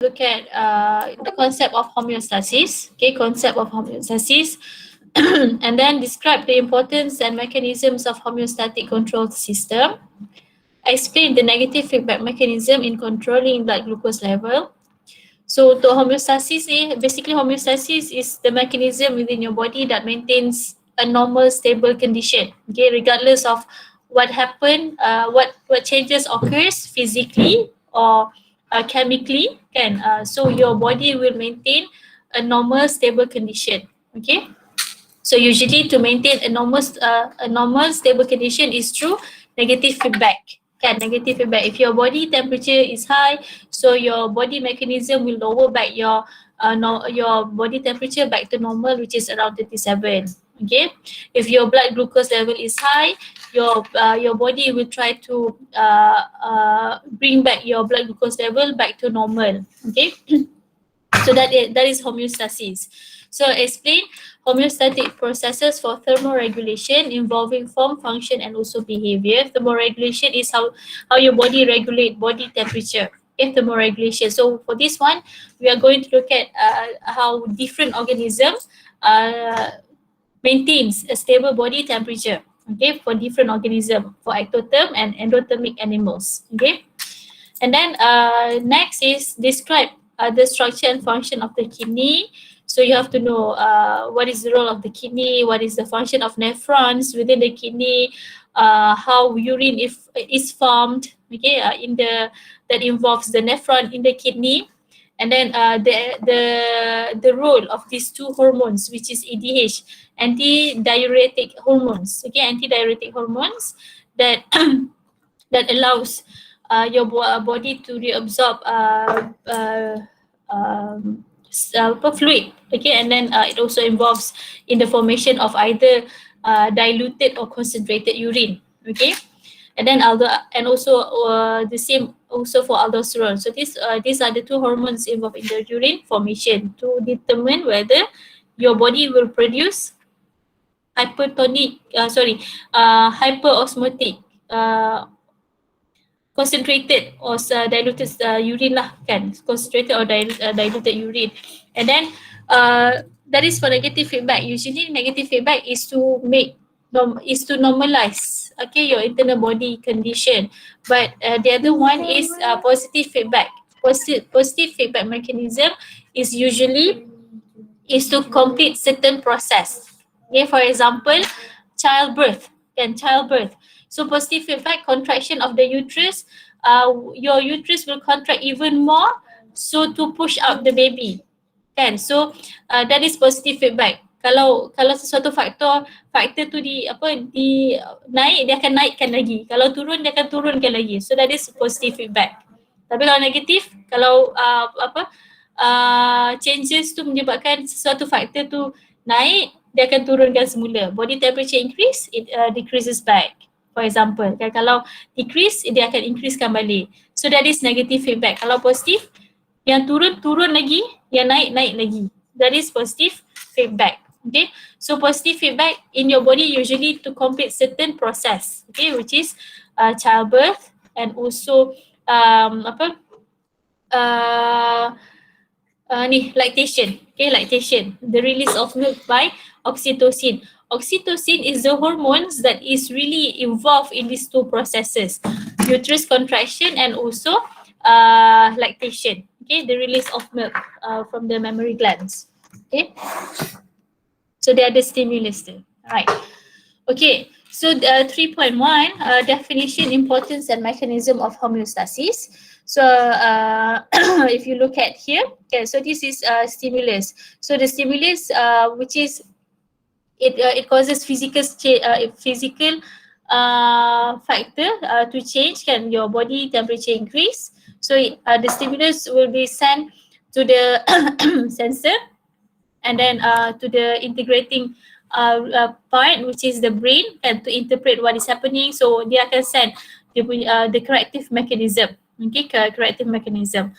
look at the concept of homeostasis. Okay, concept of homeostasis, and then describe the importance and mechanisms of homeostatic control system. Explain the negative feedback mechanism in controlling blood glucose level. So untuk homeostasis ni, basically homeostasis is the mechanism within your body that maintains a normal stable condition. Okay, regardless of what happen, what changes occurs physically or chemically, kan? So your body will maintain a normal stable condition. Okay. So usually to maintain a normal stable condition is through negative feedback. Kan, negative feedback. If your body temperature is high, so your body mechanism will lower back your your body temperature back to normal, which is around 37. Okay. If your blood glucose level is high, your body will try to bring back your blood glucose level back to normal. Okay. So that is homeostasis. So explain homeostatic processes for thermoregulation involving form, function, and also behavior. Thermoregulation is how your body regulate body temperature. Okay, thermoregulation. So for this one, we are going to look at how different organisms maintains a stable body temperature. Okay, for different organisms, for ectotherm and endothermic animals. Okay. And then next is describe the structure and function of the kidney. So you have to know what is the role of the kidney, what is the function of nephrons within the kidney, how urine is formed, okay, that involves the nephron in the kidney, and then the role of these two hormones, which is ADH, antidiuretic hormones, okay, antidiuretic hormones that that allows your body to reabsorb fluid, okay, and then it also involves in the formation of either diluted or concentrated urine, okay, and then and also the same also for aldosterone. So these are the two hormones involved in the urine formation to determine whether your body will produce hyperosmotic concentrated or diluted urine lah, kan, concentrated or diluted urine. And then that is for negative feedback. Usually negative feedback is to normalize, okay, your internal body condition, but the other one is positive feedback. Positive feedback mechanism is usually to complete certain process. Okay, for example, childbirth. So positive feedback, contraction of the uterus, your uterus will contract even more, so to push out the baby. Kan? So that is positive feedback. Kalau sesuatu faktor tu di naik, dia akan naikkan lagi. Kalau turun, dia akan turunkan lagi. So that is positive feedback. Tapi kalau negatif, kalau changes tu menyebabkan sesuatu faktor tu naik, dia akan turunkan semula. Body temperature increase, it decreases back. For example, kan, kalau decrease, dia akan increasekan balik. So that is negative feedback. Kalau positif, yang turun lagi, yang naik lagi. That is positive feedback. Okay, so positive feedback in your body usually to complete certain process, okay, which is childbirth and also lactation. Okay, lactation, the release of milk by oxytocin. Oxytocin is the hormones that is really involved in these two processes, uterus contraction and also lactation. Okay, the release of milk from the mammary glands. Okay, so they are the stimulus there. Right. Okay, so 3.1 definition, importance and mechanism of homeostasis. So if you look at here, okay, so this is stimulus. So the stimulus, which is it causes physical factor to change, can your body temperature increase. So the stimulus will be sent to the sensor and then to the integrating part, which is the brain, and to interpret what is happening. So dia akan send the corrective mechanism. Okay, corrective mechanism.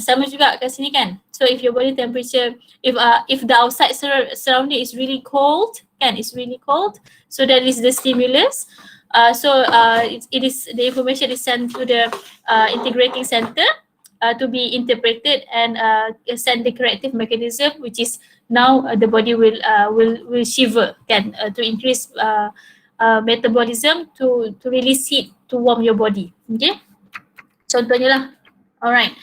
Sama juga kat sini kan. So if your body temperature, if the outside surrounding is really cold, kan, it's really cold, so that is the stimulus. It is the information is sent to the integrating center, to be interpreted and send the corrective mechanism, which is now the body will shiver, kan, to increase metabolism to release heat to warm your body. Okay, contohnya lah. Alright.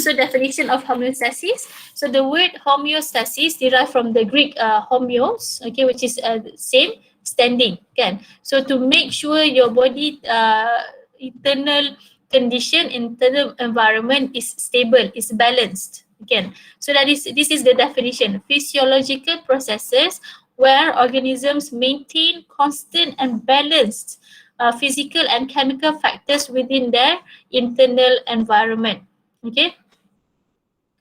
So definition of homeostasis. So the word homeostasis derived from the Greek homeos, okay, which is same, standing, kan. So to make sure your body internal condition, internal environment is stable, is balanced, kan. So this is the definition. Physiological processes where organisms maintain constant and balanced physical and chemical factors within their internal environment. Okay.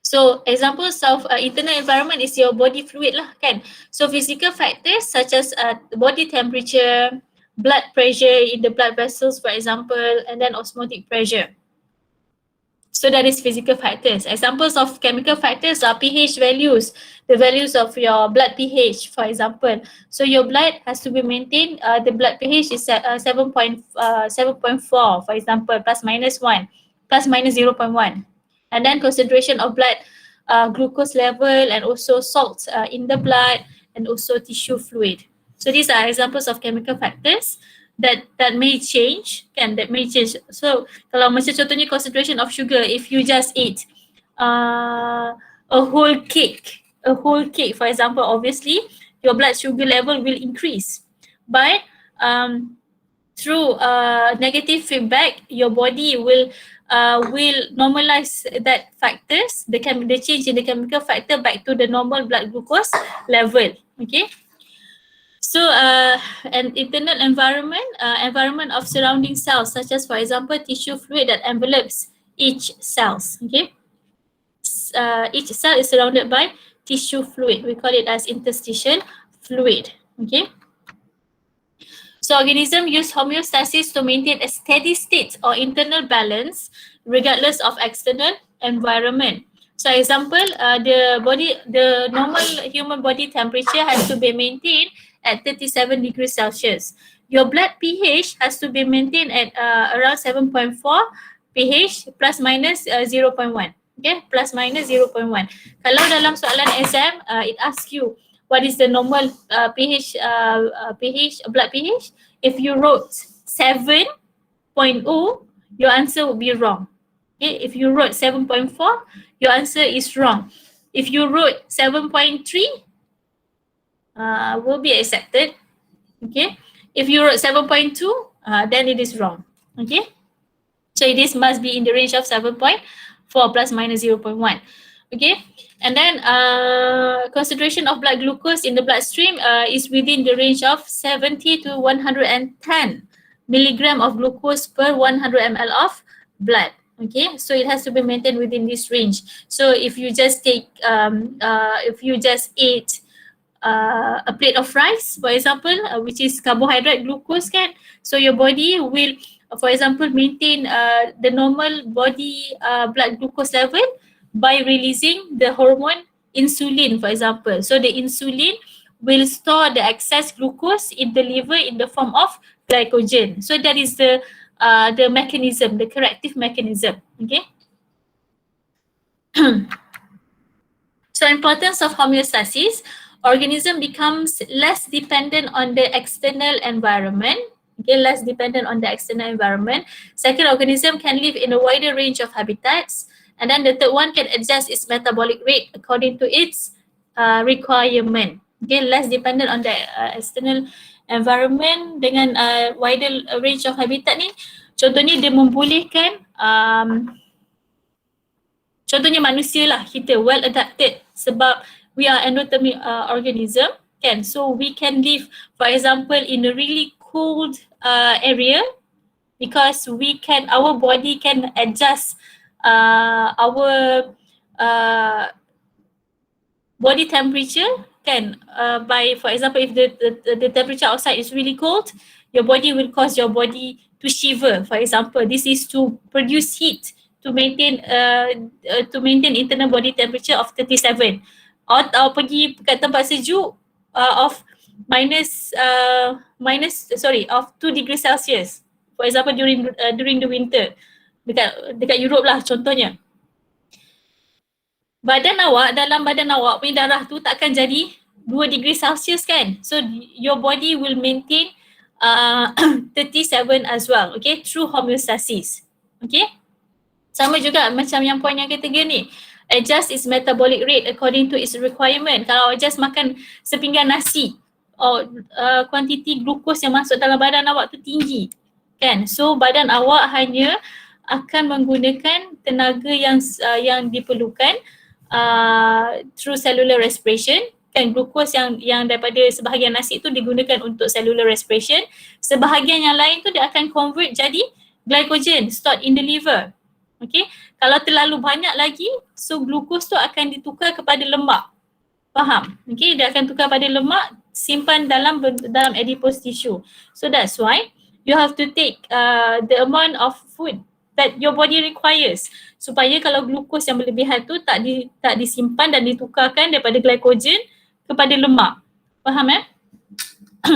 So examples of internal environment is your body fluid lah, kan. So physical factors such as body temperature, blood pressure in the blood vessels, for example, and then osmotic pressure. So that is physical factors. Examples of chemical factors are pH values, the values of your blood pH, for example. So your blood has to be maintained, the blood pH is 7.4, for example, plus minus 1, plus minus 0.1. And then concentration of blood glucose level and also salt in the blood and also tissue fluid. So these are examples of chemical factors that may change, kan, that may change. So kalau macam contohnya concentration of sugar, if you just eat a whole cake, for example, obviously your blood sugar level will increase. But through negative feedback, your body will normalize that factors, the change in the chemical factor back to the normal blood glucose level. Okay. So an internal environment, environment of surrounding cells, such as, for example, tissue fluid that envelopes each cells. Okay. Each cell is surrounded by tissue fluid. We call it as interstitial fluid. Okay. So organisms use homeostasis to maintain a steady state or internal balance regardless of external environment. So example, the normal human body temperature has to be maintained at 37 degrees Celsius. Your blood pH has to be maintained at around 7.4 pH plus minus 0.1. Okay, plus minus 0.1. Kalau dalam soalan exam, it asks you what is the normal pH, blood pH? If you wrote 7.0, your answer would be wrong. Okay, if you wrote 7.4, your answer is wrong. If you wrote 7.3, will be accepted. Okay, if you wrote 7.2, then it is wrong. Okay, so this must be in the range of 7.4 plus minus 0.1. Okay, and then concentration of blood glucose in the bloodstream is within the range of 70 to 110 milligram of glucose per 100 ml of blood. Okay, so it has to be maintained within this range. So if you just take, if you just ate a plate of rice, for example, which is carbohydrate glucose, kan, so your body will, for example, maintain the normal body blood glucose level by releasing the hormone insulin, for example. So the insulin will store the excess glucose in the liver in the form of glycogen. So that is the mechanism, the corrective mechanism. Okay. So importance of homeostasis, organism becomes less dependent on the external environment. Okay, less dependent on the external environment. Second, organism can live in a wider range of habitats. And then the third one, can adjust its metabolic rate according to its requirement. Okay, less dependent on the external environment dengan wider range of habitat ni. Contohnya dia membolehkan, contohnya manusia lah, kita well adapted sebab we are endothermic organism, kan. So we can live, for example, in a really cold area because our body can adjust our body temperature, kan, by, for example, if the temperature outside is really cold, your body will cause your body to shiver, for example. This is to produce heat to maintain internal body temperature of 37, atau pergi kat tempat sejuk of of 2 degrees Celsius, for example, during the winter, dekat Europe lah contohnya. dalam badan awak punya darah tu takkan jadi 2 degree Celsius kan. So your body will maintain 37 as well, okay, through homeostasis. Okay, sama juga macam yang poin yang ketiga ni, adjust its metabolic rate according to its requirement. Kalau adjust makan sepinggan nasi, kuantiti glukos yang masuk dalam badan awak tu tinggi kan, so badan awak hanya akan menggunakan tenaga yang diperlukan through cellular respiration kan. Glukos yang daripada sebahagian nasi tu digunakan untuk cellular respiration, sebahagian yang lain tu dia akan convert jadi glycogen stored in the liver. Okay, kalau terlalu banyak lagi, so glukos tu akan ditukar kepada lemak. Faham? Okay, dia akan tukar pada lemak, simpan dalam adipose tissue. So that's why you have to take the amount of food that your body requires, supaya kalau glukos yang berlebihan tu tak disimpan dan ditukarkan daripada glycogen kepada lemak. Faham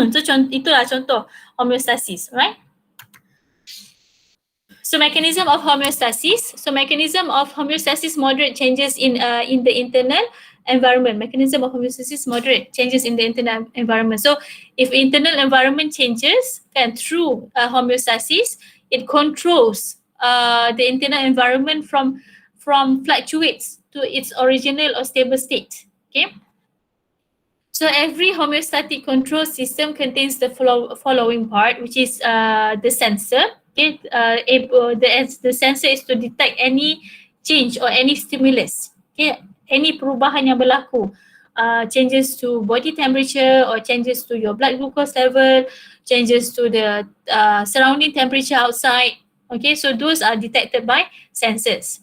So itulah contoh homeostasis, right? So mechanism of homeostasis. So mechanism of homeostasis, moderate changes in the internal environment. Mechanism of homeostasis, moderate changes in the internal environment. So if internal environment changes through homeostasis, it controls the internal environment from fluctuates to its original or stable state. Okay. So every homeostatic control system contains the following part, which is the sensor. Okay, the sensor is to detect any change or any stimulus. Okay, any perubahan yang berlaku, changes to body temperature or changes to your blood glucose level, changes to the surrounding temperature outside. Okay, so those are detected by sensors.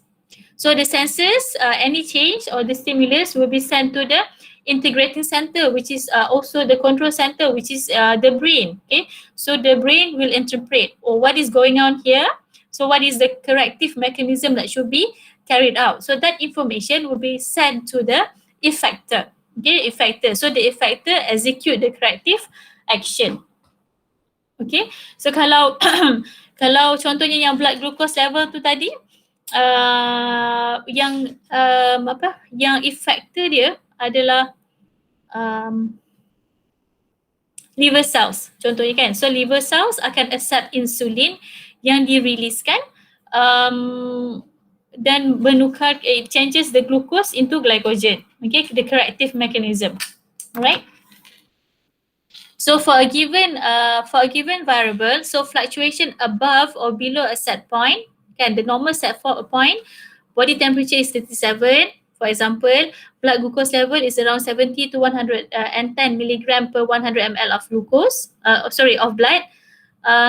So the sensors, any change or the stimulus will be sent to the integrating center, which is also the control center, which is the brain. Okay, so the brain will interpret, what is going on here, so what is the corrective mechanism that should be carried out. So that information will be sent to the effector. Okay, effector. So the effector execute the corrective action. Okay, so kalau kalau contohnya yang blood glucose level tu tadi, yang effector dia adalah liver cells contohnya kan. So liver cells akan accept insulin yang diriliskan dan menukar, it changes the glucose into glycogen. Okay, the corrective mechanism. Alright. So for a given variable, so fluctuation above or below a set point, kan, the normal set point, body temperature is 37. For example, blood glucose level is around 70 to 110 milligram per 100 ml of glucose, of blood.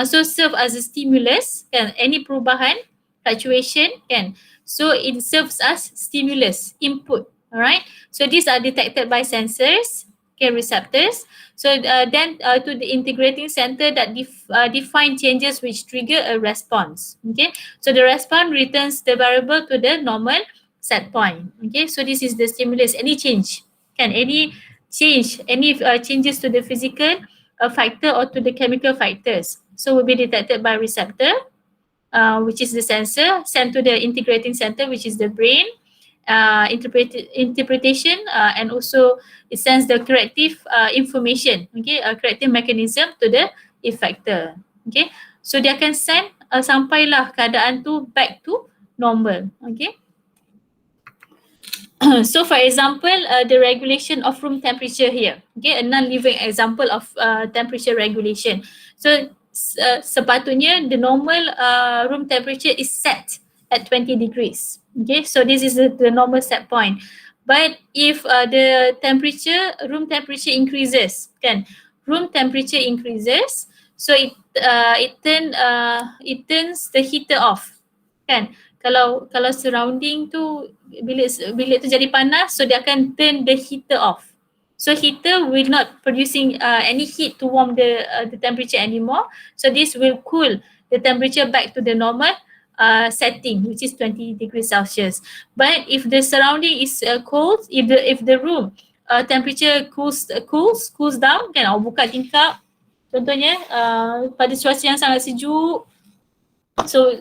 So serve as a stimulus, kan, any perubahan, fluctuation, kan. So it serves as stimulus, input, alright. So these are detected by sensors, okay, receptors. So then to the integrating center that define changes which trigger a response, okay. So the response returns the variable to the normal set point. Okay, so this is the stimulus. Any change, any changes to the physical factor or to the chemical factors, so will be detected by receptor, which is the sensor, sent to the integrating center, which is the brain, interpretation, and also it sends the corrective information, okay, corrective mechanism to the effector. Okay, so dia akan send sampailah keadaan tu back to normal. Okay. So for example, the regulation of room temperature here, okay, a non-living example of temperature regulation. So sepatutnya the normal room temperature is set at 20 degrees. Okay, so this is the normal set point. But if the room temperature increases, kan, room temperature increases, so it turns the heater off, kan. Kalau surrounding tu bilik tu jadi panas, so dia akan turn the heater off. So heater will not producing any heat to warm the temperature anymore. So this will cool the temperature back to the normal setting, which is 20 degrees Celsius. But if the surrounding is cold, if the room temperature cools down, kan, buka tingkap contohnya pada cuaca yang sangat sejuk, so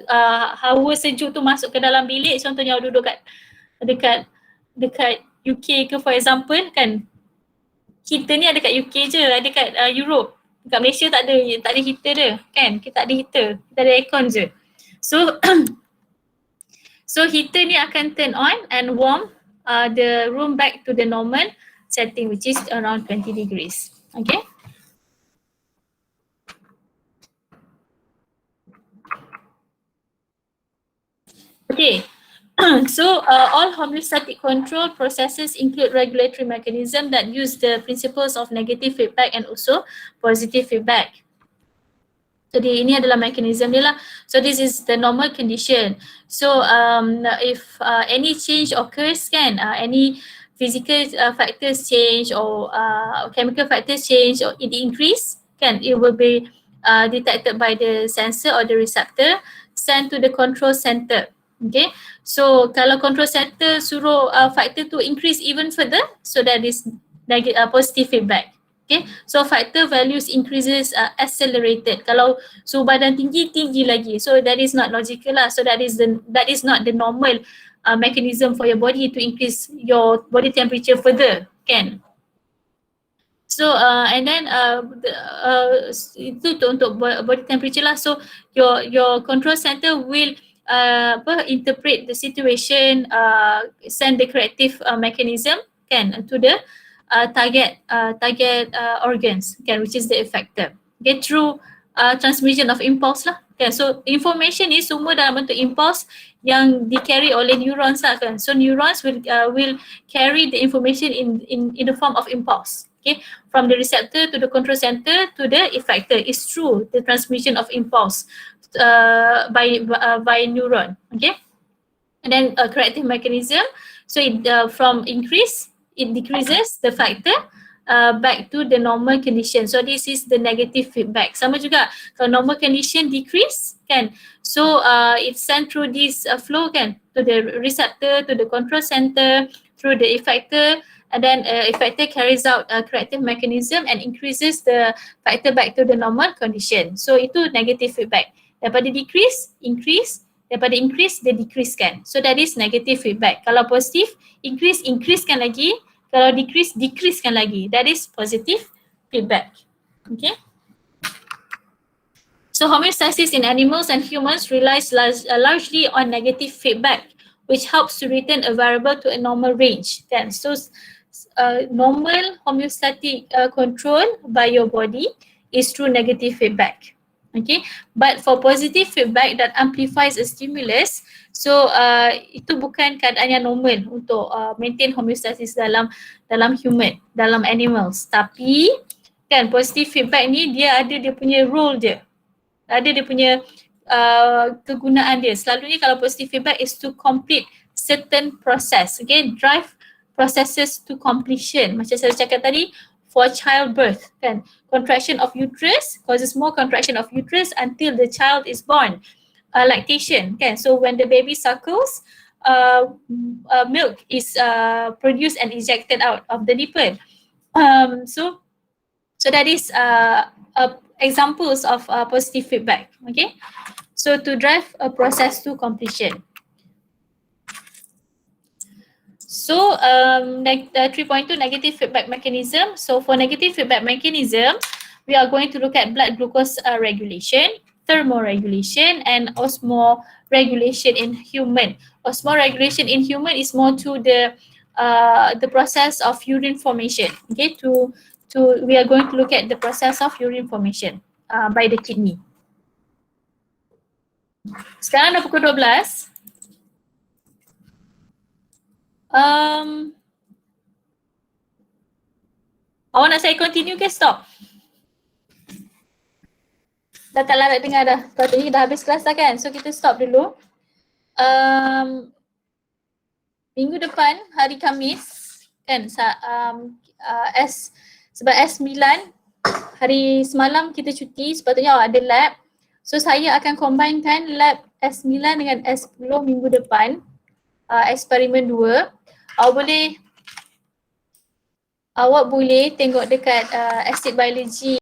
hawa sejuk tu masuk ke dalam bilik, contohnya duduk dekat dekat UK ke for example kan, kita ni ada kat UK je, ada kat Europe. Kat Malaysia tak ada heater dia kan, kita tak ada heater, kita ada aircon je. So so heater ni akan turn on and warm the room back to the normal setting, which is around 20 degrees. Okay. Okay. So all homeostatic control processes include regulatory mechanism that use the principles of negative feedback and also positive feedback. So ini adalah mekanisme dia lah. So this is the normal condition. So if any change occurs kan, any physical factors change or chemical factors change or it increase kan, it will be detected by the sensor or the receptor, sent to the control center. Okay, so kalau control center suruh factor to increase even further, so that is positive feedback. Okay, so factor values increases accelerated. Kalau suhu badan tinggi lagi, so that is not logical lah. So that is not the normal mechanism for your body to increase your body temperature further, kan? So and then itu untuk body temperature lah. So your control center will interpret the situation, send the corrective mechanism kan to the target organs kan, which is the effector. Okay, through transmission of impulse lah kan. So information ni semua dalam bentuk impulse yang di-carry oleh neurons lah kan. So neurons will carry the information in the form of impulse. Okay, from the receptor to the control center to the effector is through the transmission of impulse by neuron. Okay, and then a corrective mechanism. So it from increase, it decreases the factor back to the normal condition. So this is the negative feedback. Sama juga kalau normal condition decrease kan, so it's sent through this flow kan, to the receptor, to the control center, through the effector, and then effector carries out a corrective mechanism and increases the factor back to the normal condition. So itu negative feedback. Daripada decrease, increase, daripada increase, dia decreasekan. So that is negative feedback. Kalau positif, increasekan lagi. Kalau decreasekan lagi. That is positive feedback. Okay. So homeostasis in animals and humans relies largely on negative feedback, which helps to return a variable to a normal range. Kan? So normal homeostatic control by your body is through negative feedback. Okay, but for positive feedback that amplifies a stimulus, so itu bukan keadaan yang normal untuk maintain homeostasis dalam human, dalam animals. Tapi kan positive feedback ni dia ada dia punya role dia, ada dia punya kegunaan dia. Selalunya kalau positive feedback is to complete certain process, okay, drive processes to completion. Macam saya cakap tadi, for childbirth kan, contraction of uterus causes more contraction of uterus until the child is born. Lactation kan, so when the baby suckles, milk is produced and ejected out of the nipple. So that is examples of positive feedback. Okay, so to drive a process to completion. So 3.2 negative feedback mechanism. So for negative feedback mechanism, we are going to look at blood glucose regulation, thermoregulation, and osmoregulation in human. Osmoregulation in human is more to the process of urine formation. Okay, we are going to look at the process of urine formation by the kidney. Sekarang dah pukul 12. Awak nak saya continue ke stop? Dah tak larat dengar dah. Patutnya dah habis kelas dah kan? So kita stop dulu. Minggu depan hari Khamis kan, sebab S9 hari semalam kita cuti, sepatutnya awak ada lab. So saya akan combinekan lab S9 dengan S10 minggu depan, eksperimen 2. Awak boleh tengok dekat acid biology